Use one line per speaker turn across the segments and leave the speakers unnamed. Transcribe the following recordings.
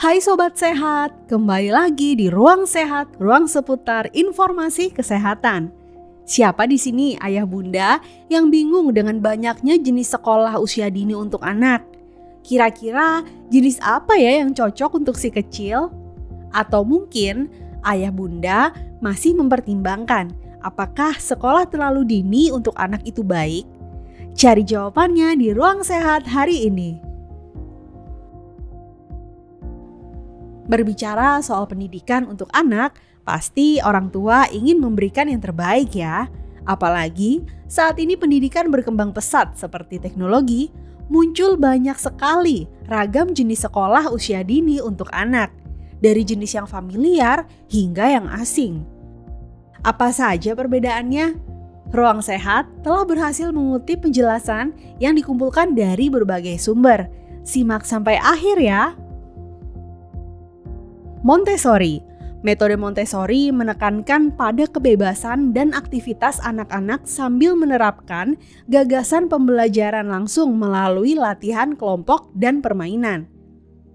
Hai Sobat Sehat, kembali lagi di Ruang Sehat, ruang seputar informasi kesehatan. Siapa di sini ayah bunda yang bingung dengan banyaknya jenis sekolah usia dini untuk anak? Kira-kira jenis apa ya yang cocok untuk si kecil? Atau mungkin ayah bunda masih mempertimbangkan apakah sekolah terlalu dini untuk anak itu baik? Cari jawabannya di Ruang Sehat hari ini. Berbicara soal pendidikan untuk anak, pasti orang tua ingin memberikan yang terbaik ya. Apalagi saat ini pendidikan berkembang pesat seperti teknologi, muncul banyak sekali ragam jenis sekolah usia dini untuk anak, dari jenis yang familiar hingga yang asing. Apa saja perbedaannya? Ruang Sehat telah berhasil mengutip penjelasan yang dikumpulkan dari berbagai sumber. Simak sampai akhir ya. Montessori. Metode Montessori menekankan pada kebebasan dan aktivitas anak-anak sambil menerapkan gagasan pembelajaran langsung melalui latihan kelompok dan permainan.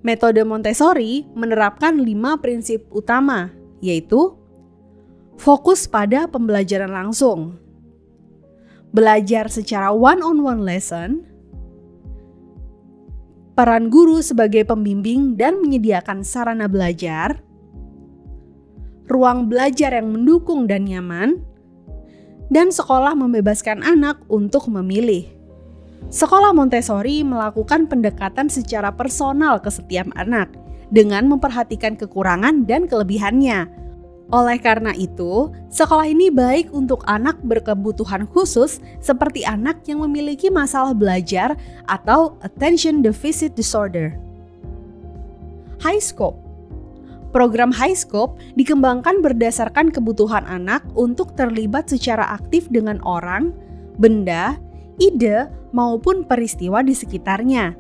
Metode Montessori menerapkan 5 prinsip utama, yaitu fokus pada pembelajaran langsung, belajar secara one-on-one lesson, peran guru sebagai pembimbing dan menyediakan sarana belajar, ruang belajar yang mendukung dan nyaman, dan sekolah membebaskan anak untuk memilih. Sekolah Montessori melakukan pendekatan secara personal ke setiap anak dengan memperhatikan kekurangan dan kelebihannya. Oleh karena itu, sekolah ini baik untuk anak berkebutuhan khusus seperti anak yang memiliki masalah belajar atau attention deficit disorder. High Scope. Program High Scope dikembangkan berdasarkan kebutuhan anak untuk terlibat secara aktif dengan orang, benda, ide, maupun peristiwa di sekitarnya.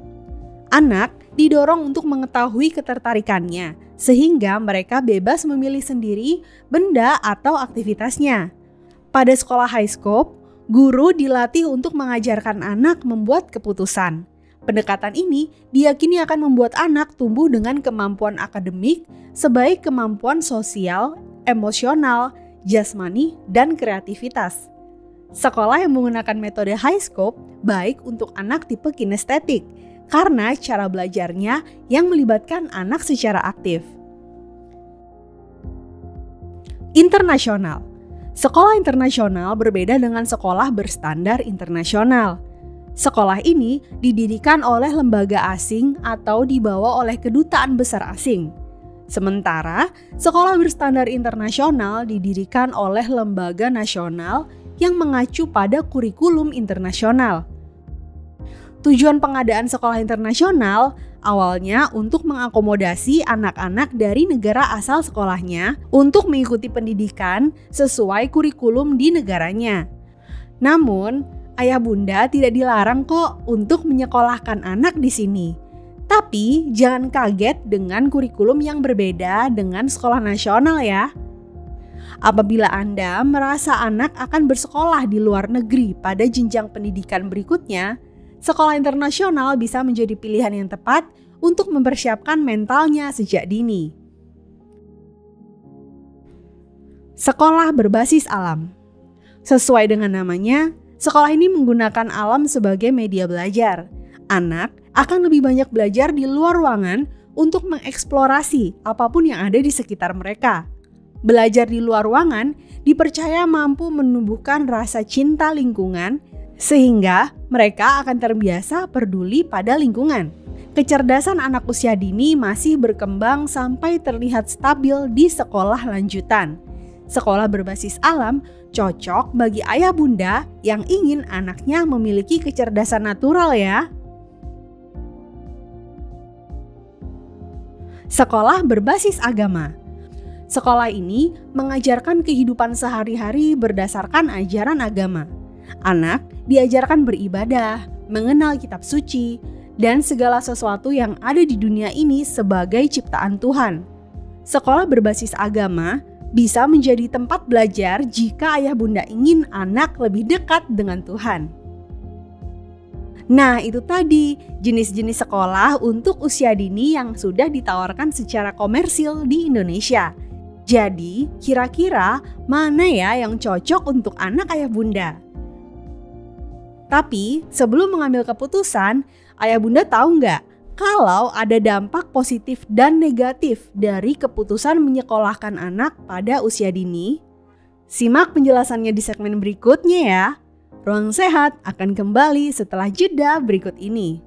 Anak didorong untuk mengetahui ketertarikannya, sehingga mereka bebas memilih sendiri benda atau aktivitasnya. Pada sekolah High Scope, guru dilatih untuk mengajarkan anak membuat keputusan. Pendekatan ini diyakini akan membuat anak tumbuh dengan kemampuan akademik, sebaik kemampuan sosial, emosional, jasmani, dan kreativitas. Sekolah yang menggunakan metode High Scope baik untuk anak tipe kinestetik, karena cara belajarnya yang melibatkan anak secara aktif. Internasional. Sekolah internasional berbeda dengan sekolah berstandar internasional. Sekolah ini didirikan oleh lembaga asing atau dibawa oleh kedutaan besar asing. Sementara, sekolah berstandar internasional didirikan oleh lembaga nasional yang mengacu pada kurikulum internasional. Tujuan pengadaan sekolah internasional awalnya untuk mengakomodasi anak-anak dari negara asal sekolahnya untuk mengikuti pendidikan sesuai kurikulum di negaranya. Namun, ayah bunda tidak dilarang kok untuk menyekolahkan anak di sini. Tapi jangan kaget dengan kurikulum yang berbeda dengan sekolah nasional ya. Apabila Anda merasa anak akan bersekolah di luar negeri pada jenjang pendidikan berikutnya, sekolah internasional bisa menjadi pilihan yang tepat untuk mempersiapkan mentalnya sejak dini. Sekolah berbasis alam. Sesuai dengan namanya, sekolah ini menggunakan alam sebagai media belajar. Anak akan lebih banyak belajar di luar ruangan untuk mengeksplorasi apapun yang ada di sekitar mereka. Belajar di luar ruangan dipercaya mampu menumbuhkan rasa cinta lingkungan, sehingga mereka akan terbiasa peduli pada lingkungan. Kecerdasan anak usia dini masih berkembang sampai terlihat stabil di sekolah lanjutan. Sekolah berbasis alam cocok bagi ayah bunda yang ingin anaknya memiliki kecerdasan natural ya. Sekolah berbasis agama. Sekolah ini mengajarkan kehidupan sehari-hari berdasarkan ajaran agama. Anak diajarkan beribadah, mengenal kitab suci, dan segala sesuatu yang ada di dunia ini sebagai ciptaan Tuhan. Sekolah berbasis agama bisa menjadi tempat belajar jika ayah bunda ingin anak lebih dekat dengan Tuhan. Nah, itu tadi jenis-jenis sekolah untuk usia dini yang sudah ditawarkan secara komersil di Indonesia. Jadi, kira-kira mana ya yang cocok untuk anak ayah bunda? Tapi, sebelum mengambil keputusan, ayah bunda tahu nggak kalau ada dampak positif dan negatif dari keputusan menyekolahkan anak pada usia dini? Simak penjelasannya di segmen berikutnya ya. Ruang Sehat akan kembali setelah jeda berikut ini.